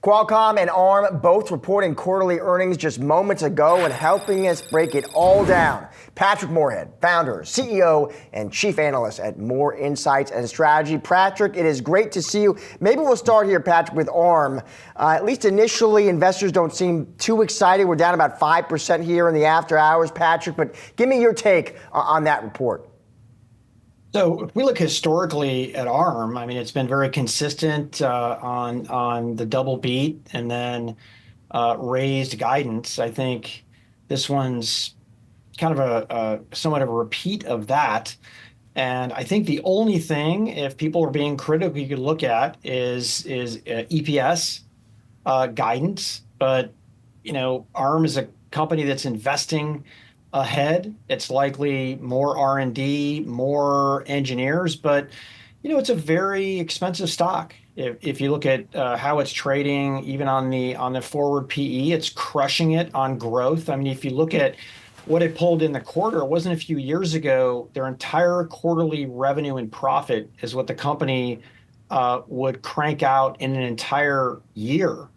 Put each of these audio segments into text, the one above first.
Qualcomm and ARM both reporting quarterly earnings just moments ago and helping us break it all down. Patrick Moorhead, founder, CEO, and chief analyst at Moor Insights Strategy. Patrick, it is great to see you. Maybe we'll start here, Patrick, with ARM. At least initially, investors don't seem too excited. We're down about 5% here in the after hours, Patrick, but give me your take on that report. So if we look historically at ARM, I mean, it's been very consistent on the double beat and then raised guidance. I think this one's kind of a somewhat of a repeat of that. And I think the only thing, if people are being critical, you could look at is EPS guidance. But ARM is a company that's investing ahead. It's likely more R&D, more engineers, but it's a very expensive stock. If you look at how it's trading, even on the forward PE, it's crushing it on growth. I mean, if you look at what it pulled in the quarter, it wasn't a few years ago. Their entire quarterly revenue and profit is what the company would crank out in an entire year.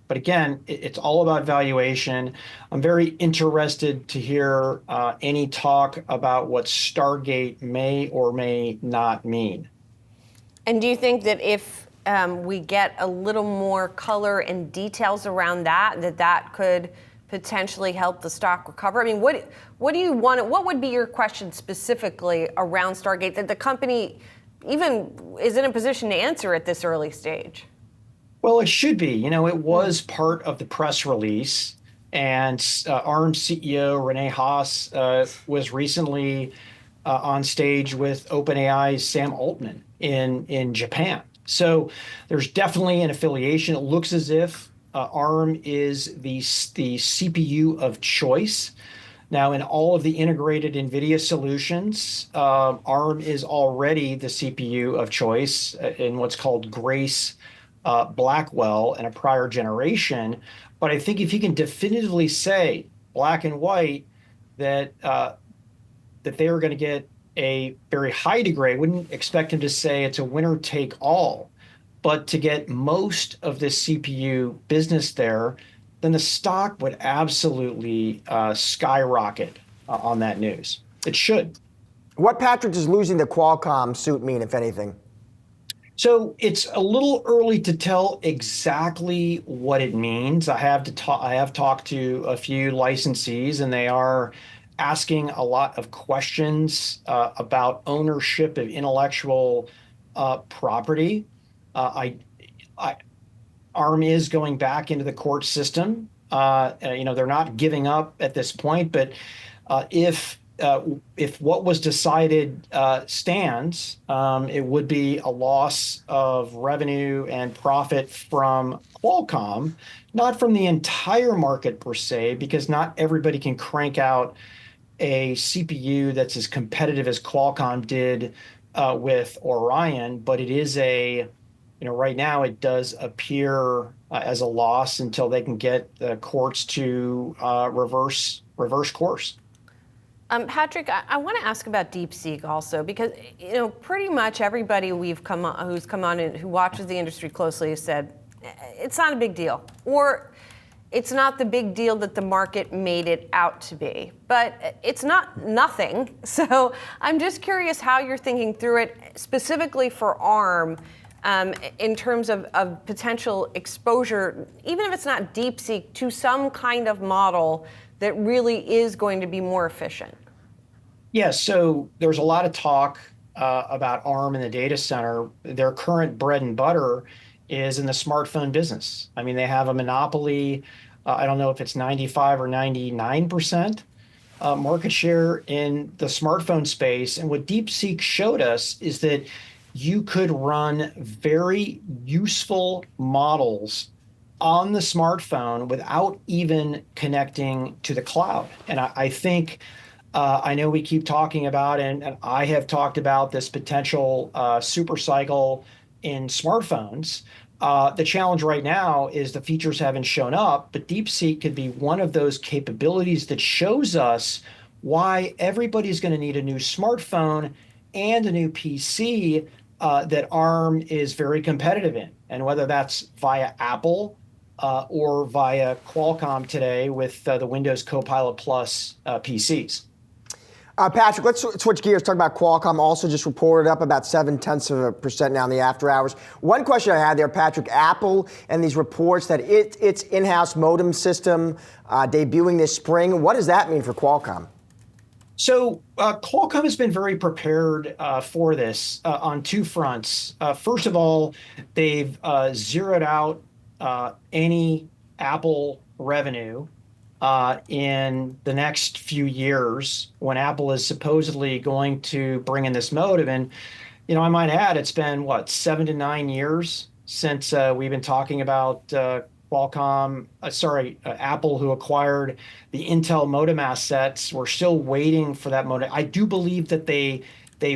But again, it's all about valuation. I'm very interested to hear any talk about what Stargate may or may not mean. And do you think that if we get a little more color and details around that could potentially help the stock recover? I mean, what do you want? What would be your question specifically around Stargate that the company even is in a position to answer at this early stage? Well, it should be. It was part of the press release, and ARM CEO Rene Haas was recently on stage with OpenAI's Sam Altman in Japan. So there's definitely an affiliation. It looks as if ARM is the CPU of choice. Now, in all of the integrated NVIDIA solutions, ARM is already the CPU of choice in what's called Grace Blackwell and a prior generation. But I think if you can definitively say black and white that they are going to get a very high degree, I wouldn't expect him to say it's a winner take all, but to get most of this CPU business there, then the stock would absolutely skyrocket on that news. It should. What, Patrick, does losing the Qualcomm suit mean, if anything? So it's a little early to tell exactly what it means. I have talked to a few licensees, and they are asking a lot of questions about ownership of intellectual property. ARM is going back into the court system. They're not giving up at this point, but if what was decided stands, it would be a loss of revenue and profit from Qualcomm, not from the entire market per se, because not everybody can crank out a CPU that's as competitive as Qualcomm did with Orion, but it is right now it does appear as a loss until they can get the courts to reverse course. Patrick, I want to ask about DeepSeek also, because pretty much everybody who's come on and who watches the industry closely has said it's not a big deal, or it's not the big deal that the market made it out to be. But it's not nothing. So I'm just curious how you're thinking through it, specifically for ARM, in terms of potential exposure, even if it's not DeepSeek, to some kind of model that really is going to be more efficient. Yes, so there's a lot of talk about ARM in the data center. Their current bread and butter is in the smartphone business. I mean, they have a monopoly. I don't know if it's 95 or 99% market share in the smartphone space. And what DeepSeek showed us is that you could run very useful models on the smartphone without even connecting to the cloud. And I think, I know we keep talking about, and I have talked about this potential super cycle in smartphones. The challenge right now is the features haven't shown up, but DeepSeek could be one of those capabilities that shows us why everybody's going to need a new smartphone and a new PC that ARM is very competitive in. And whether that's via Apple or via Qualcomm today with the Windows Copilot Plus PCs. Patrick, let's switch gears, talk about Qualcomm. Also just reported up about 0.7% now in the after hours. One question I had there, Patrick, Apple and these reports that its in-house modem system debuting this spring. What does that mean for Qualcomm? So Qualcomm has been very prepared for this on two fronts. First of all, they've zeroed out any Apple revenue in the next few years when Apple is supposedly going to bring in this modem. And, I might add, it's been, 7 to 9 years since we've been talking about Apple, who acquired the Intel modem assets. We're still waiting for that modem. I do believe that they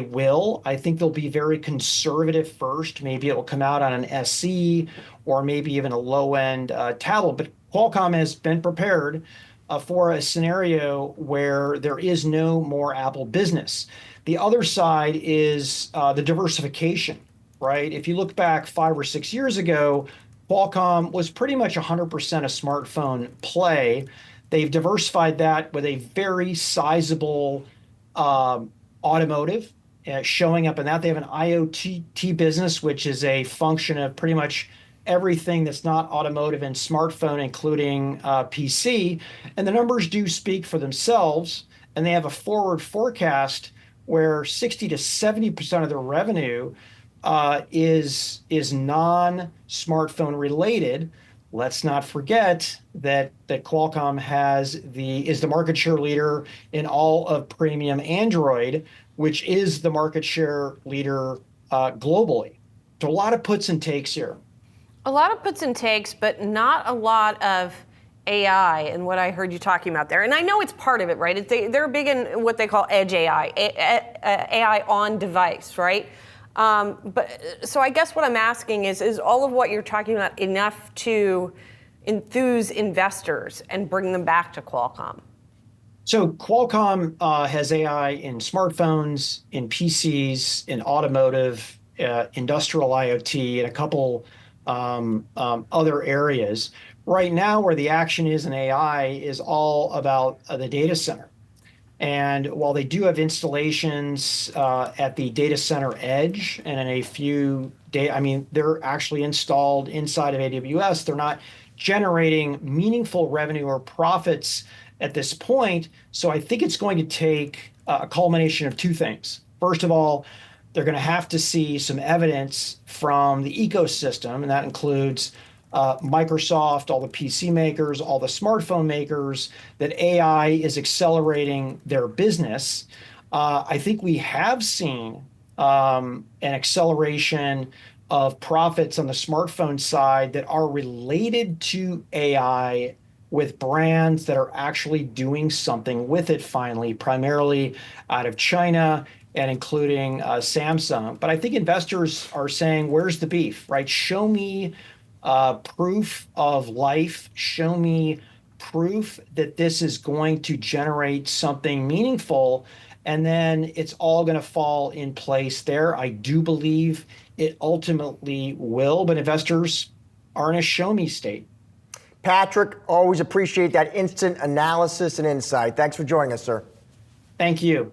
will. I think they'll be very conservative first. Maybe it will come out on an SE or maybe even a low-end tablet. But Qualcomm has been prepared for a scenario where there is no more Apple business. The other side is the diversification, right? If you look back 5 or 6 years ago, Qualcomm was pretty much 100% a smartphone play. They've diversified that with a very sizable automotive showing up in that. They have an IoT business, which is a function of pretty much everything that's not automotive and smartphone, including PC. And the numbers do speak for themselves. And they have a forward forecast where 60 to 70% of their revenue is non-smartphone related. Let's not forget that Qualcomm is the market share leader in all of premium Android, which is the market share leader globally. So a lot of puts and takes here. A lot of puts and takes, but not a lot of AI and what I heard you talking about there. And I know it's part of it, right? They're big in what they call edge AI, AI on device, right? So I guess what I'm asking is all of what you're talking about enough to enthuse investors and bring them back to Qualcomm? So Qualcomm has AI in smartphones, in PCs, in automotive, industrial IoT, and a couple other areas. Right now, where the action is in AI is all about the data center. And while they do have installations at the data center edge and in a few they're actually installed inside of AWS. They're not generating meaningful revenue or profits at this point. So I think it's going to take a culmination of two things. First of all, they're going to have to see some evidence from the ecosystem, and that includes Microsoft, all the PC makers, all the smartphone makers, that AI is accelerating their business. I think we have seen an acceleration of profits on the smartphone side that are related to AI with brands that are actually doing something with it finally, primarily out of China and including Samsung. But I think investors are saying, where's the beef, right? Show me proof of life. Show me proof that this is going to generate something meaningful, and then it's all going to fall in place there. I do believe it ultimately will, but investors are in a show me state. Patrick, always appreciate that instant analysis and insight. Thanks for joining us, sir. Thank you.